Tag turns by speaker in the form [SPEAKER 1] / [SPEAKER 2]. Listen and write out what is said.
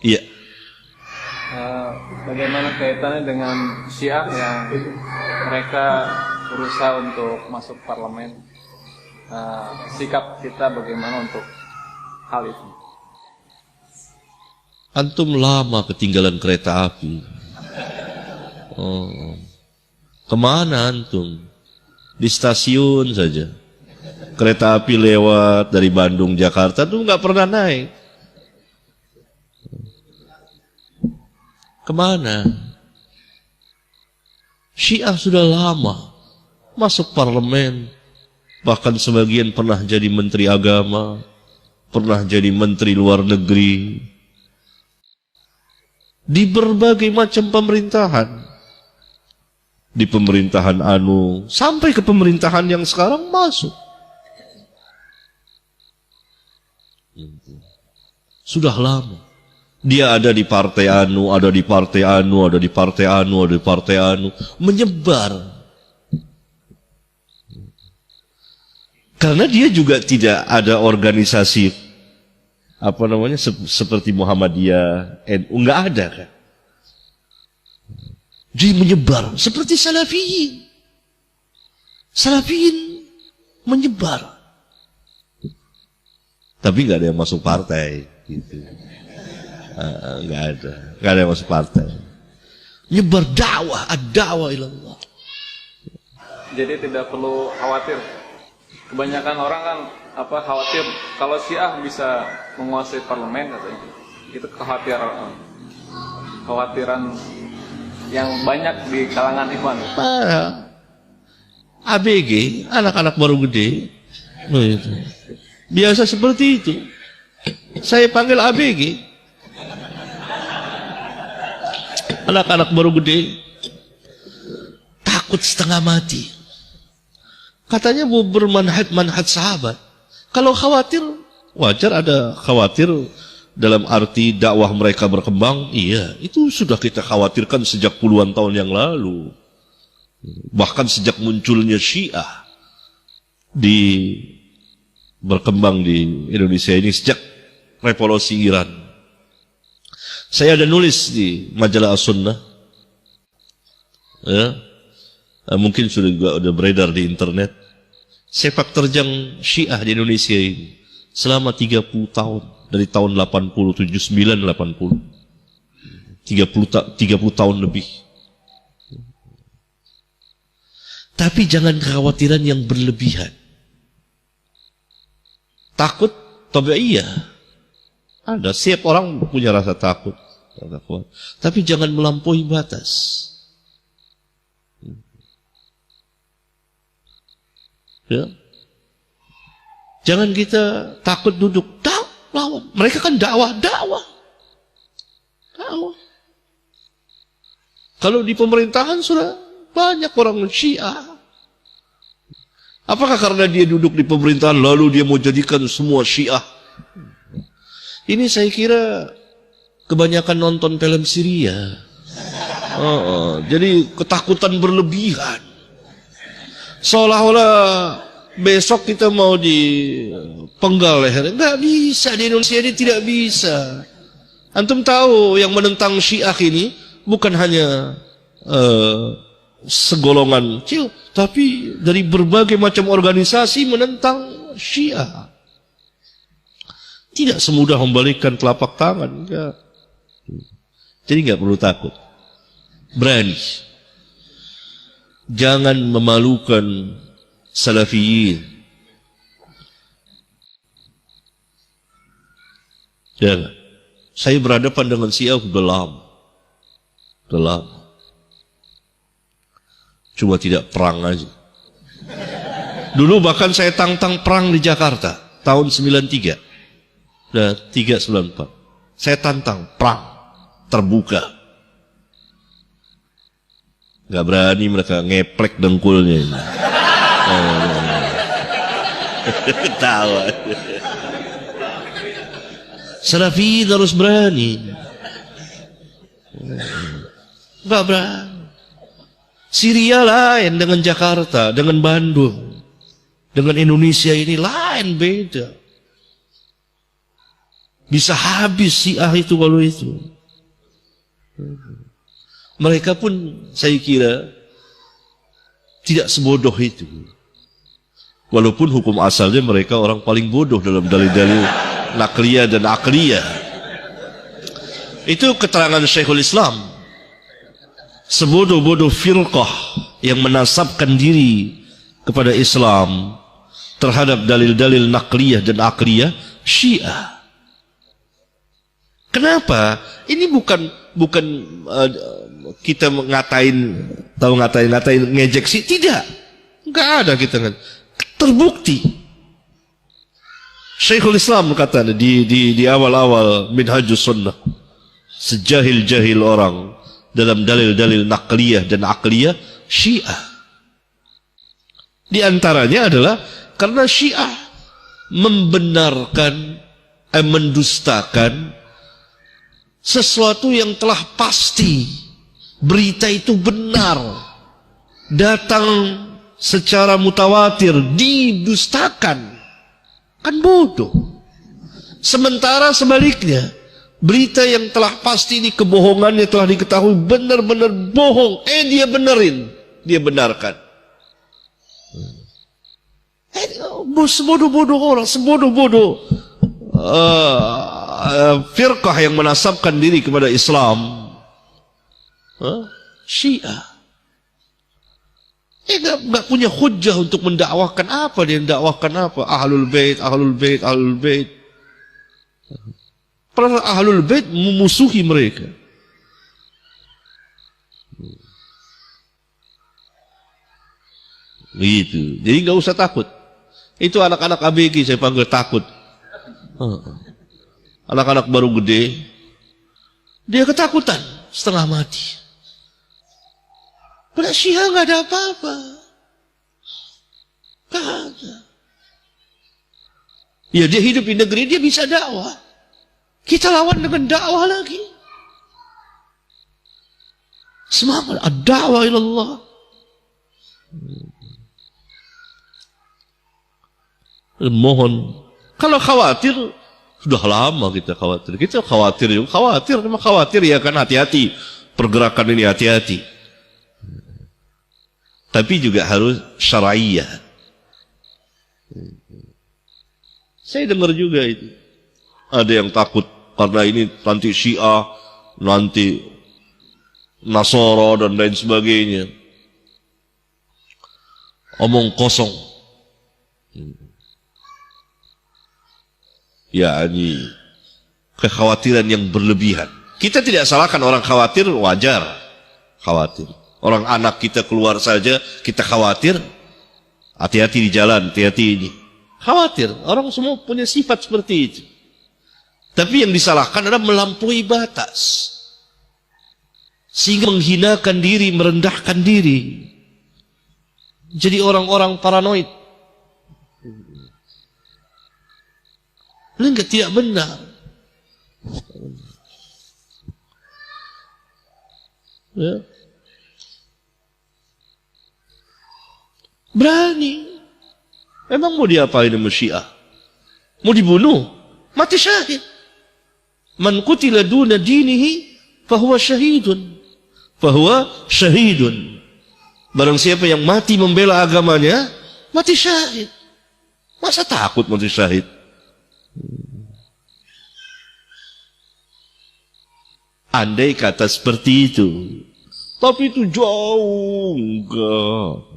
[SPEAKER 1] Iya.
[SPEAKER 2] Bagaimana kaitannya dengan Syiah yang mereka berusaha untuk masuk parlemen? Sikap kita bagaimana untuk hal itu?
[SPEAKER 1] Antum lama ketinggalan kereta api. Kemana antum? Di stasiun saja. Kereta api lewat dari Bandung, Jakarta tuh nggak pernah naik. Kemana? Syiah sudah lama masuk parlemen. Bahkan sebagian pernah jadi menteri agama, pernah jadi menteri luar negeri, di berbagai macam pemerintahan, di pemerintahan anu sampai ke pemerintahan yang sekarang masuk. Sudah lama dia ada di partai anu, ada di partai anu, ada di partai anu, ada di partai anu, menyebar. Karena dia juga tidak ada organisasi seperti Muhammadiyah, NU, nggak ada kan. Jadi menyebar seperti Salafiyin. Salafiyin menyebar. Tapi nggak ada yang masuk partai gitu. Nggak ada yang masuk partai. Nyebar dakwah, ad-da'wah ilallah.
[SPEAKER 2] Jadi tidak perlu khawatir. Kebanyakan orang kan khawatir kalau Syiah bisa menguasai parlemen katanya. Itu kekhawatiran yang banyak di kalangan ikhwan.
[SPEAKER 1] ABG, anak-anak baru gede. Biasa seperti itu. Saya panggil ABG. Anak-anak baru gede. Takut setengah mati. Katanya mau bermanhaj sahabat. Kalau khawatir, wajar ada khawatir dalam arti dakwah mereka berkembang. Iya, itu sudah kita khawatirkan sejak puluhan tahun yang lalu. Bahkan sejak munculnya Syiah berkembang di Indonesia ini sejak revolusi Iran. Saya ada nulis di majalah As-Sunnah. Ya. Mungkin sudah beredar di internet. Sepak terjang Syiah di Indonesia ini selama 30 tahun, dari tahun 80, 79, 80. 30 tahun lebih. Tapi jangan kekhawatiran yang berlebihan. Takut tabi'iyah. Ada, setiap orang punya rasa takut. Tapi jangan melampaui batas. Ya. Jangan kita takut duduk lawan. Mereka kan dakwah. Kalau di pemerintahan sudah banyak orang Syiah. Apakah karena dia duduk di pemerintahan lalu dia mau jadikan semua Syiah? Ini saya kira kebanyakan nonton film Syria. Jadi ketakutan berlebihan. Seolah-olah besok kita mau dipenggal leher. Nggak bisa, di Indonesia ini tidak bisa. Antum tahu yang menentang Syiah ini bukan hanya segolongan kecil, tapi dari berbagai macam organisasi menentang Syiah. Tidak semudah membalikkan telapak tangan. Enggak. Jadi nggak perlu takut. Berani. Jangan memalukan Salafiyin. Jangan. Saya berhadapan dengan Syiah sudah lama. Cuma tidak perang aja. Dulu bahkan saya tantang perang di Jakarta tahun 93 dan 394. Saya tantang perang terbuka. Gak berani mereka, ngeplek dengkulnya ini. Ketawa. Salafiyin harus berani. Gak berani. Syria lain dengan Jakarta, dengan Bandung, dengan Indonesia ini lain, beda. Bisa habis Syiah itu kalau itu. Mereka pun saya kira tidak sebodoh itu. Walaupun hukum asalnya mereka orang paling bodoh dalam dalil-dalil nakliyah dan akliyah. Itu keterangan Syekhul Islam. Sebodoh-bodoh firqah yang menasabkan diri kepada Islam terhadap dalil-dalil nakliyah dan akliyah Syiah. Kenapa? Ini bukan kita ngatain ngejek sih, tidak. Enggak ada kita kan. Terbukti. Syekhul Islam berkata di awal-awal Minhajus Sunnah, sejahil-jahil orang dalam dalil-dalil nakliyah dan akliyah Syiah. Di antaranya adalah karena Syiah membenarkan, mendustakan sesuatu yang telah pasti, berita itu benar, datang secara mutawatir, didustakan, kan bodoh. Sementara sebaliknya, berita yang telah pasti ini kebohongannya telah diketahui benar-benar bohong, dia benerin, dia benarkan. Sebodoh-bodoh orang, sebodoh-bodoh firqah yang menasabkan diri kepada Islam, Syiah. Enggak punya hujjah untuk mendakwahkan apa dia mendakwahkan apa? Ahlul Bait, Ahlul Bait, Ahlul Bait. Padahal Ahlul Bait memusuhi mereka. Begitu. Jadi enggak usah takut. Itu anak-anak ABG saya panggil takut. Anak-anak baru gede, dia ketakutan setengah mati. Pada Syiah nggak ada apa-apa, nggak ada. Ya dia hidup di negeri dia bisa dakwah. Kita lawan dengan dakwah lagi. Semangat ad-da'wah ilallah. Mohon, kalau khawatir sudah lama kita khawatir. Kita khawatir juga, memang khawatir ya kan, hati-hati pergerakan ini, hati-hati. Tapi juga harus syar'iyah. Saya dengar juga itu. Ada yang takut karena ini nanti Syiah, nanti Nasara dan lain sebagainya. Omong kosong. yakni kekhawatiran yang berlebihan. Kita tidak salahkan orang khawatir, wajar khawatir. Orang anak kita keluar saja kita khawatir, hati-hati di jalan, hati-hati ini. Khawatir, orang semua punya sifat seperti itu. Tapi yang disalahkan adalah melampaui batas, sehingga menghinakan diri, merendahkan diri, jadi orang-orang paranoid. Enggak, tidak benar. Ya. Berani. Emang mau diapain sama Syiah? Mau dibunuh? Mati syahid. Man qutila duna dinihi fahuwa syahidun. Fahuwa syahidun. Barang siapa yang mati membela agamanya, mati syahid. Masa takut mati syahid? Andai kata seperti itu, tapi itu jauh enggak.